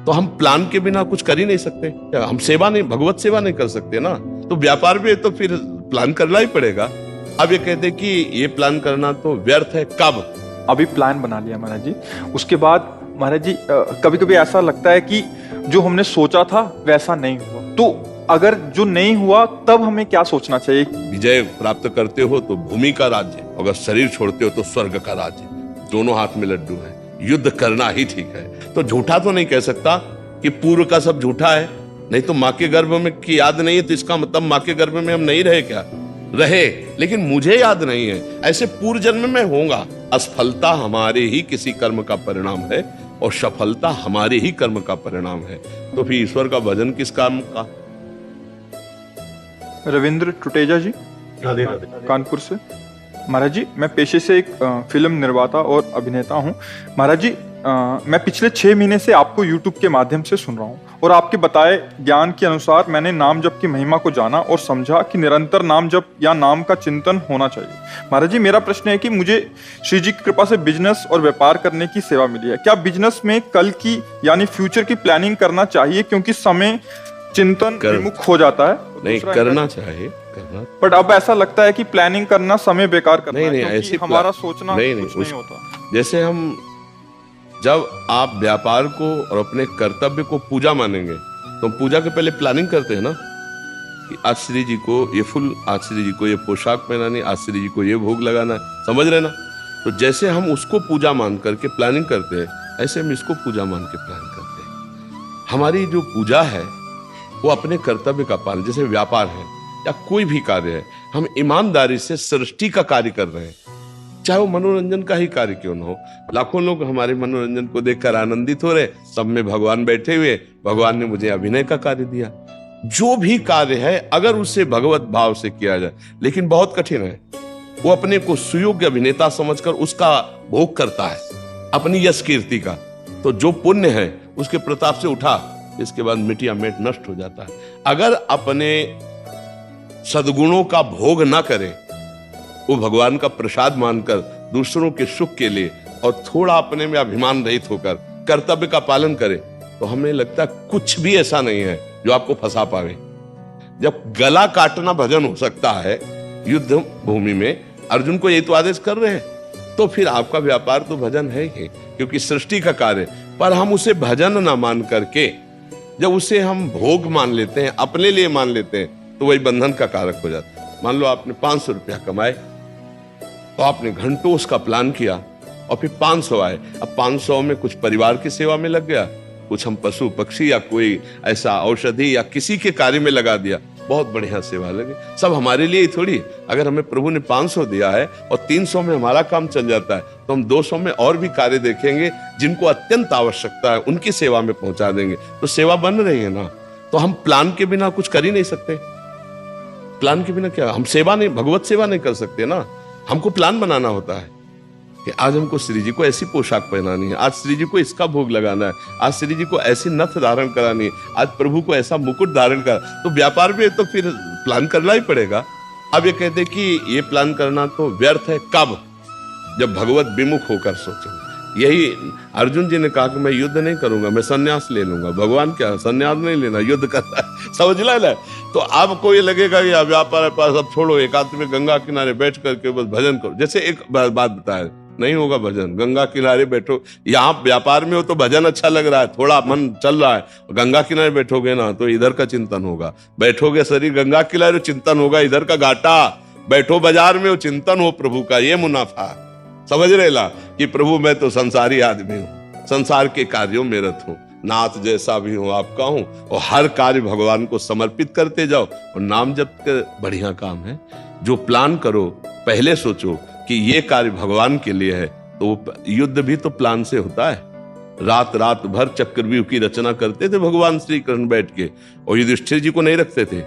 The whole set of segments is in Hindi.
तो हम प्लान के बिना कुछ कर ही नहीं सकते। हम सेवा नहीं, भगवत सेवा नहीं कर सकते ना। तो व्यापार भी है तो फिर प्लान करना ही पड़ेगा। अब ये कहते कि ये प्लान करना तो व्यर्थ है। कब? अभी प्लान बना लिया महाराज जी, उसके बाद महाराज जी कभी कभी ऐसा लगता है कि जो हमने सोचा था वैसा नहीं हुआ, तो अगर जो नहीं हुआ तब हमें क्या सोचना चाहिए? विजय प्राप्त करते हो तो भूमि का राज्य, अगर शरीर छोड़ते हो तो स्वर्ग का राज्य। दोनों हाथ में लड्डू है, युद्ध करना ही ठीक है। तो झूठा तो नहीं कह सकता कि पूर्व का सब झूठा है। नहीं तो माँ के गर्भ में की याद नहीं है तो इसका मतलब माँ के गर्भ में हम नहीं रहे क्या? रहे, लेकिन मुझे याद नहीं है। ऐसे पूर्व जन्म में होगा। असफलता हमारे ही किसी कर्म का परिणाम है और सफलता हमारे ही कर्म का परिणाम है। तो फिर ईश्वर का भजन किस काम का? रविंद्र टुटेजा जी, राधे राधे। कानपुर से। महाराज जी, मैं पेशे से एक फिल्म निर्माता और अभिनेता हूँ। महाराज जी, मैं पिछले 6 महीने से आपको YouTube के माध्यम से सुन रहा हूँ और आपके बताए ज्ञान के अनुसार मैंने नाम जप की महिमा को जाना और समझा कि निरंतर नाम जप या नाम का चिंतन होना चाहिए। महाराज जी, मेरा प्रश्न है कि मुझे श्री जी की कृपा से बिजनेस और व्यापार करने की सेवा मिली है। क्या बिजनेस में कल की यानी फ्यूचर की प्लानिंग करना चाहिए, क्योंकि समय चिंतन विमुख हो जाता है? नहीं, करना चाहिए, करना। बट अब ऐसा लगता है कि प्लानिंग करना समय बेकार करना है, क्योंकि ऐसी हमारा सोचना नहीं, कुछ नहीं होता। जैसे हम जब आप व्यापार को और अपने कर्तव्य को पूजा मानेंगे तो पूजा के पहले प्लानिंग करते हैं ना कि आज श्री जी को ये फूल, आज श्री जी को ये पोशाक पहनानी, आज श्री जी को ये भोग लगाना है, समझ रहे ना? तो जैसे हम उसको पूजा मान करके प्लानिंग करते हैं, ऐसे हम इसको पूजा मान के प्लान करते हैं। हमारी जो पूजा है वो अपने कर्तव्य का पालन, जैसे व्यापार है या कोई भी कार्य है, हम ईमानदारी से सृष्टि का कार्य कर रहे हैं, चाहे वो मनोरंजन का ही कार्य क्यों न हो। लाखों लोग हमारे मनोरंजन को देखकर आनंदित हो रहे, सब में भगवान बैठे हुए, भगवान ने मुझे अभिनय का कार्य दिया। जो भी कार्य है अगर उसे भगवत भाव से किया जाए, लेकिन बहुत कठिन है। वो अपने को सुयोग्य अभिनेता समझकर उसका भोग करता है, अपनी यश कीर्ति का। तो जो पुण्य है उसके प्रताप से उठा, इसके बाद मिटिया मेट नष्ट हो जाता है। अगर अपने सद्गुणों का भोग ना करें, वो भगवान का प्रसाद मानकर दूसरों के सुख के लिए और थोड़ा अपने में अभिमान रहित होकर कर्तव्य का पालन करें, तो हमें लगता है कुछ भी ऐसा नहीं है जो आपको फंसा पावे। जब गला काटना भजन हो सकता है युद्ध भूमि में, अर्जुन को ये तो आदेश कर रहे हैं, तो फिर आपका व्यापार तो भजन है ही, क्योंकि सृष्टि का कार्य। पर हम उसे भजन ना मान करके जब उसे हम भोग मान लेते हैं, अपने लिए मान लेते हैं, तो वही बंधन का कारक हो जाता है। मान लो आपने 500 रुपया कमाए, तो आपने घंटों उसका प्लान किया और फिर 500 आए। अब 500 में कुछ परिवार की सेवा में लग गया, कुछ हम पशु पक्षी या कोई ऐसा औषधि या किसी के कार्य में लगा दिया, बहुत बढ़िया सेवा लगे। सब हमारे लिए ही थोड़ी। अगर हमें प्रभु ने 500 दिया है और 300 में हमारा काम चल जाता है, तो हम 200 में और भी कार्य देखेंगे जिनको अत्यंत आवश्यकता है, उनकी सेवा में पहुंचा देंगे। तो सेवा बन रही है ना। तो हम प्लान के बिना कुछ कर ही नहीं सकते। प्लान के बिना क्या हम सेवा नहीं, भगवत सेवा नहीं कर सकते ना। हमको प्लान बनाना होता है कि आज हमको श्री जी को ऐसी पोशाक पहनानी है, आज श्री जी को इसका भोग लगाना है, आज श्री जी को ऐसी नथ धारण करानी है, आज प्रभु को ऐसा मुकुट धारण कर। तो व्यापार भी है तो फिर प्लान करना ही पड़ेगा। अब ये कहते कि ये प्लान करना तो व्यर्थ है। कब? जब भगवत विमुख होकर सोचो। यही अर्जुन जी ने कहा कि मैं युद्ध नहीं करूंगा, मैं संन्यास ले लूंगा। भगवान क्या संन्यास नहीं लेना, युद्ध करना है, समझ लेना। तो आपको ये लगेगा कि व्यापार पास अब छोड़ो, एकांत में गंगा किनारे बैठ करके बस भजन करो। जैसे एक बात बताया, नहीं होगा भजन, गंगा किनारे बैठो। यहाँ व्यापार में हो तो भजन अच्छा लग रहा है, थोड़ा मन चल रहा है, गंगा किनारे बैठोगे ना तो इधर का चिंतन होगा। बैठोगे शरीर गंगा किनारे, चिंतन होगा इधर का घाटा। बैठो बाजार में, वो चिंतन हो प्रभु का, ये मुनाफा। समझ रहे ला कि प्रभु मैं तो संसारी आदमी हूँ, संसार के कार्यों में रत हूँ, नाथ जैसा भी हूँ आपका हूँ, और हर कार्य भगवान को समर्पित करते जाओ। और नाम जप के बढ़िया काम है। जो प्लान करो पहले सोचो कि ये कार्य भगवान के लिए है, तो युद्ध भी तो प्लान से होता है। रात रात भर चक्रव्यूह की रचना करते थे भगवान श्री कृष्ण बैठ के, और युधिष्ठिर जी को नहीं रखते थे।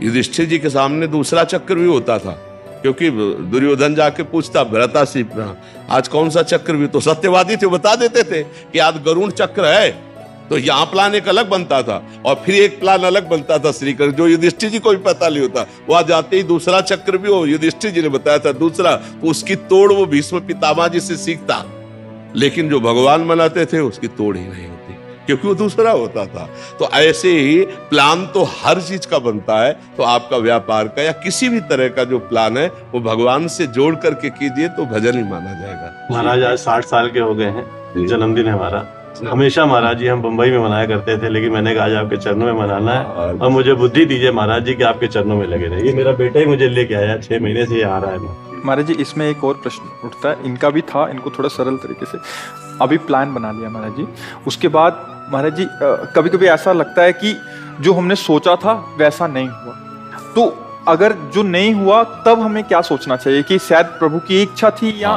युधिष्ठिर जी के सामने दूसरा चक्रव्यूह होता था, क्योंकि दुर्योधन जाके पूछता भ्रातासी आज कौन सा चक्रव्यूह, तो सत्यवादी थे, बता देते थे कि आज गरुण चक्र है। तो यहाँ प्लान एक अलग बनता था और फिर एक प्लान अलग बनता था श्री कृष्ण, जो युधिष्ठिर जी को भी पता नहीं होता। वहां जाते ही दूसरा चक्रव्यूह युधिष्ठिर जी ने बताया था दूसरा, तो उसकी तोड़ वो भीष्म पितामह जी से सीखता। लेकिन जो भगवान बनाते थे उसकी तोड़ ही नहीं होती, क्योंकि वो दूसरा होता था। तो ऐसे ही प्लान तो हर चीज का बनता है, तो आपका व्यापार का या किसी भी तरह का जो प्लान है वो भगवान से जोड़ करके कीजिए तो भजन ही माना जाएगा। महाराज आज 60 साल के हो गए हैं, जन्मदिन है हमारा। हमेशा महाराज जी हम बम्बई में मनाया करते थे, लेकिन मैंने कहा आज आपके चरणों में मनाना है और मुझे बुद्धि दीजिए महाराज जी कि आपके चरणों में लगे रहिए। मेरा बेटा ही मुझे लेके आया, 6 महीने से ये आ रहा है। महाराज जी इसमें एक और प्रश्न उठता है, इनका भी था, इनको थोड़ा सरल तरीके से। अभी प्लान बना लिया महाराज जी, उसके बाद महाराज जी कभी कभी ऐसा लगता है कि जो हमने सोचा था वैसा नहीं हुआ, तो अगर जो नहीं हुआ तब हमें क्या सोचना चाहिए कि शायद प्रभु की इच्छा थी या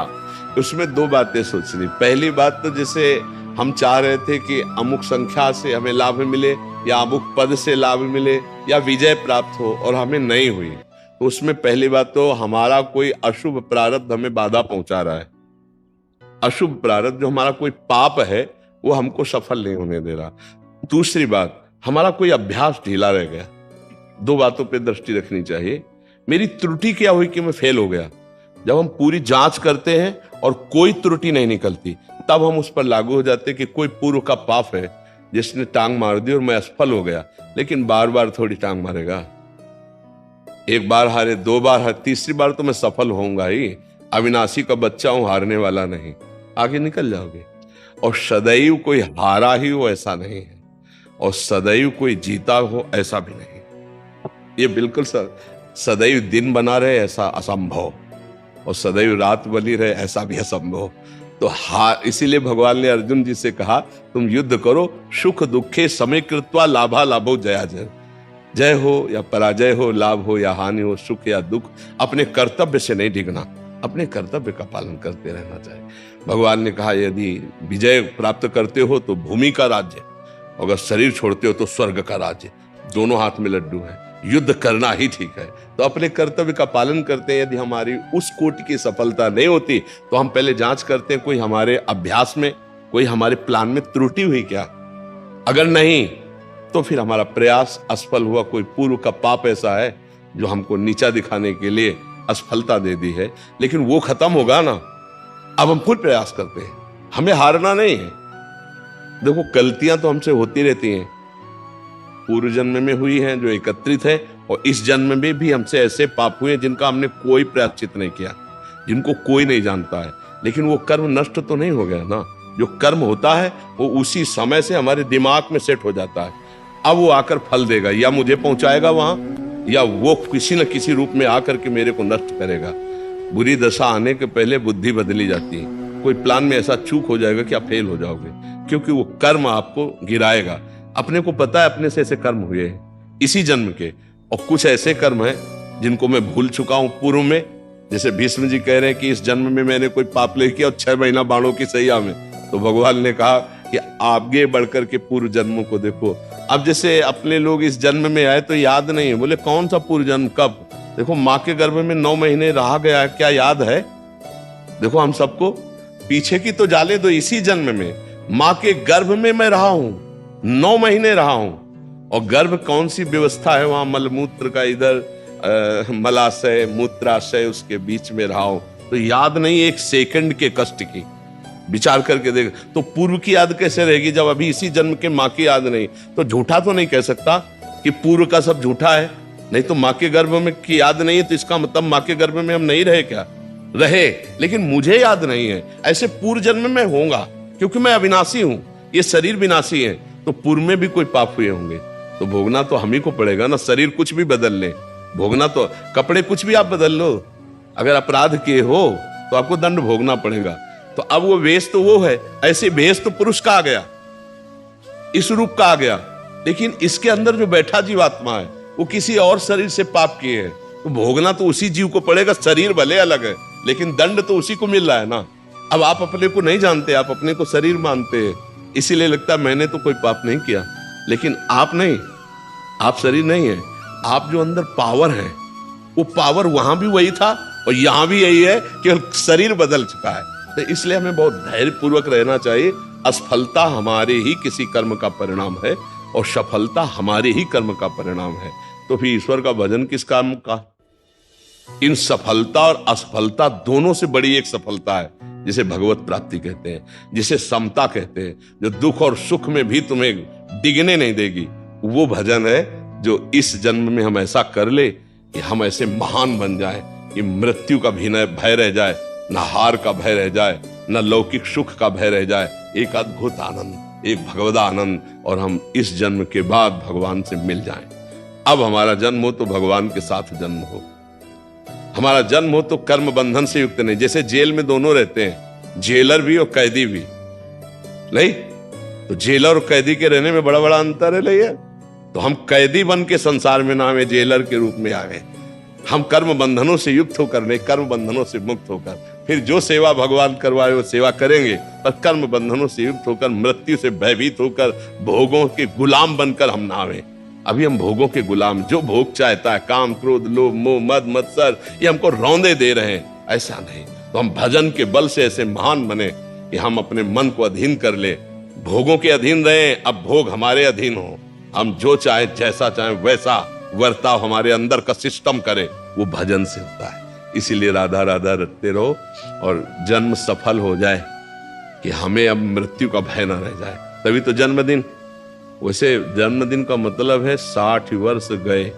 उसमें दो बातें सोचनी। पहली बात तो जैसे हम चाह रहे थे कि अमुक संख्या से हमें लाभ मिले या अमुक पद से लाभ मिले या विजय प्राप्त हो और हमें नहीं हुई, तो उसमें पहली बात तो हमारा कोई अशुभ प्रारब्ध हमें बाधा पहुंचा रहा है। अशुभ प्रारब्ध जो हमारा कोई पाप है वो हमको सफल नहीं होने दे रहा। दूसरी बात, हमारा कोई अभ्यास ढीला रह गया। दो बातों पे दृष्टि रखनी चाहिए। मेरी त्रुटि क्या हुई कि मैं फेल हो गया? जब हम पूरी जांच करते हैं और कोई त्रुटि नहीं निकलती, तब हम उस पर लागू हो जाते कि कोई पूर्व का पाप है जिसने टांग मार दी और मैं असफल हो गया। लेकिन बार बार थोड़ी टांग मारेगा, एक बार हारे, 2 बार हारे, तीसरी बार तो मैं सफल होऊंगा ही। अविनाशी का बच्चा हूं, हारने वाला नहीं, आगे निकल जाओगे। और सदैव कोई हारा ही हो ऐसा नहीं है, और सदैव कोई जीता हो ऐसा भी नहीं। ये बिल्कुल सदैव दिन बना रहे ऐसा असंभव, और सदैव रात बनी रहे ऐसा भी असंभव। तो हार, इसीलिए भगवान ने अर्जुन जी से कहा तुम युद्ध करो, सुख दुखे समय कृत्वा लाभा लाभो जया जय। जय हो या पराजय हो, लाभ हो या हानि हो, सुख या दुख, अपने कर्तव्य से नहीं डिगना, अपने कर्तव्य का पालन करते रहना चाहिए। भगवान ने कहा यदि विजय प्राप्त करते हो तो भूमि का राज्य, अगर शरीर छोड़ते हो तो स्वर्ग का राज्य। दोनों हाथ में लड्डू है, युद्ध करना ही ठीक है। तो अपने कर्तव्य का पालन करते हैं। यदि हमारी उस कोटि की सफलता नहीं होती तो हम पहले जांच करते हैं कोई हमारे अभ्यास में, कोई हमारे प्लान में त्रुटि हुई क्या। अगर नहीं तो फिर हमारा प्रयास असफल हुआ, कोई पूर्व का पाप ऐसा है जो हमको नीचा दिखाने के लिए असफलता दे दी है। लेकिन वो खत्म होगा ना, अब हम फिर प्रयास करते हैं, हमें हारना नहीं है। देखो गलतियां तो हमसे होती रहती हैं, पूर्व जन्म में हुई हैं जो एकत्रित है, और इस जन्म में भी हमसे ऐसे पाप हुए जिनका हमने कोई प्रायश्चित नहीं किया, जिनको कोई नहीं जानता है। लेकिन वो कर्म नष्ट तो नहीं हो गया ना। जो कर्म होता है वो उसी समय से हमारे दिमाग में सेट हो जाता है। अब वो आकर फल देगा, या मुझे पहुंचाएगा वहां, या वो किसी न किसी रूप में आकर के मेरे को नष्ट करेगा। बुरी दशा आने के पहले बुद्धि बदली जाती है। कोई प्लान में ऐसा चूक हो जाएगा कि आप फेल हो जाओगे, क्योंकि वो कर्म आपको गिराएगा। अपने को पता है अपने से ऐसे कर्म हुए हैं इसी जन्म के, और कुछ ऐसे कर्म हैं जिनको मैं भूल चुका हूं पूर्व में। जैसे भीष्म जी कह रहे हैं कि इस जन्म में मैंने कोई पाप नहीं किया और 6 महीना बाणों की सैया में, तो भगवान ने कहा कि आगे बढ़कर के पूर्व जन्मों को देखो। अब जैसे अपने लोग इस जन्म में आए तो याद नहीं है, बोले कौन सा पूर्व जन्म, कब? देखो माँ के गर्भ में 9 महीने रहा गया, क्या याद है? देखो हम सबको पीछे की तो जाले दो, इसी जन्म में माँ के गर्भ में मैं रहा हूं, 9 महीने रहा हूं। और गर्भ कौन सी व्यवस्था है वहां, मलमूत्र का, इधर मलाशय मूत्राशय, उसके बीच में रहा हूं। तो याद नहीं एक सेकंड के कष्ट की, विचार करके देख। तो पूर्व की याद कैसे रहेगी जब अभी इसी जन्म के माँ की याद नहीं? तो झूठा तो नहीं कह सकता कि पूर्व का सब झूठा है। नहीं तो माँ के गर्भ में की याद नहीं है तो इसका मतलब माँ के गर्भ में हम नहीं रहे क्या? रहे, लेकिन मुझे याद नहीं है। ऐसे पूर्व जन्म में होगा, क्योंकि मैं अविनाशी हूं, ये शरीर विनाशी है। तो पूर्व में भी कोई पाप हुए होंगे तो भोगना तो हम ही को पड़ेगा ना। शरीर कुछ भी बदल ले, भोगना तो, कपड़े कुछ भी आप बदल लो, अगर अपराध किए हो तो आपको दंड भोगना पड़ेगा। तो अब वो वेश तो वो है, ऐसे वेश तो पुरुष का आ गया, इस रूप का आ गया, लेकिन इसके अंदर जो बैठा जीवात्मा है वो किसी और शरीर से पाप किए है, तो भोगना तो उसी जीव को पड़ेगा। शरीर भले अलग है लेकिन दंड तो उसी को मिल रहा है ना। अब आप अपने को नहीं जानते, आप अपने को शरीर मानते हैं, इसीलिए लगता है मैंने तो कोई पाप नहीं किया। लेकिन आप नहीं, आप शरीर नहीं है, आप जो अंदर पावर है वो पावर वहां भी वही था और यहां भी यही है, केवल शरीर बदल चुका है। तो इसलिए हमें बहुत धैर्य पूर्वक रहना चाहिए। असफलता हमारे ही किसी कर्म का परिणाम है और सफलता हमारे ही कर्म का परिणाम है। तो फिर ईश्वर का भजन किस काम का? इन सफलता और असफलता दोनों से बड़ी एक सफलता है जिसे भगवत प्राप्ति कहते हैं, जिसे समता कहते हैं, जो दुख और सुख में भी तुम्हें डिगने नहीं देगी, वो भजन है जो इस जन्म में हम ऐसा कर ले कि हम ऐसे महान बन जाएं कि मृत्यु का भी न भय रह जाए, न हार का भय रह जाए, न लौकिक सुख का भय रह जाए। एक अद्भुत आनंद, एक भगवदा आनंद, और हम इस जन्म के बाद भगवान से मिल जाएं। अब हमारा जन्म हो तो भगवान के साथ जन्म हो, हमारा जन्म हो तो कर्म बंधन से युक्त नहीं। जैसे जेल में दोनों रहते हैं, जेलर भी और कैदी भी, नहीं तो जेलर और कैदी के रहने में बड़ा बड़ा अंतर है। नहीं है तो हम कैदी बन के संसार में ना हमें जेलर के रूप में आ गए। हम कर्म बंधनों से युक्त होकर नहीं, कर्म बंधनों से मुक्त होकर फिर जो सेवा भगवान करवाए वो सेवा करेंगे, पर कर्म बंधनों से युक्त होकर, मृत्यु से भयभीत होकर, भोगों के गुलाम बनकर हम ना आवे। अभी हम भोगों के गुलाम, जो भोग चाहता है, काम क्रोध लोभ मोह मद मत्सर, ये हमको रौंदे दे रहे हैं। ऐसा नहीं, तो हम भजन के बल से ऐसे महान बने कि हम अपने मन को अधीन कर ले, भोगों के अधीन रहे, अब भोग हमारे अधीन हो। हम जो चाहे, जैसा चाहे वैसा वर्ताव हमारे अंदर का सिस्टम करे, वो भजन से होता है। इसीलिए राधा राधा रटते रहो और जन्म सफल हो जाए कि हमें अब मृत्यु का भय न रह जाए। तभी तो जन्मदिन, वैसे जन्मदिन का मतलब है 60 वर्ष गए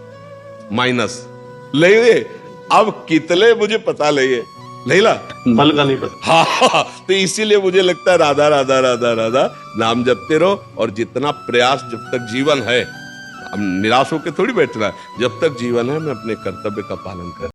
माइनस। ले अब कितने मुझे पता नहीं ला फल का नहीं पता। हाँ, तो इसीलिए मुझे लगता है राधा राधा राधा राधा नाम जपते रहो, और जितना प्रयास जब तक जीवन है, हम निराश होकर थोड़ी बैठना है, जब तक जीवन है मैं अपने कर्तव्य का पालन कर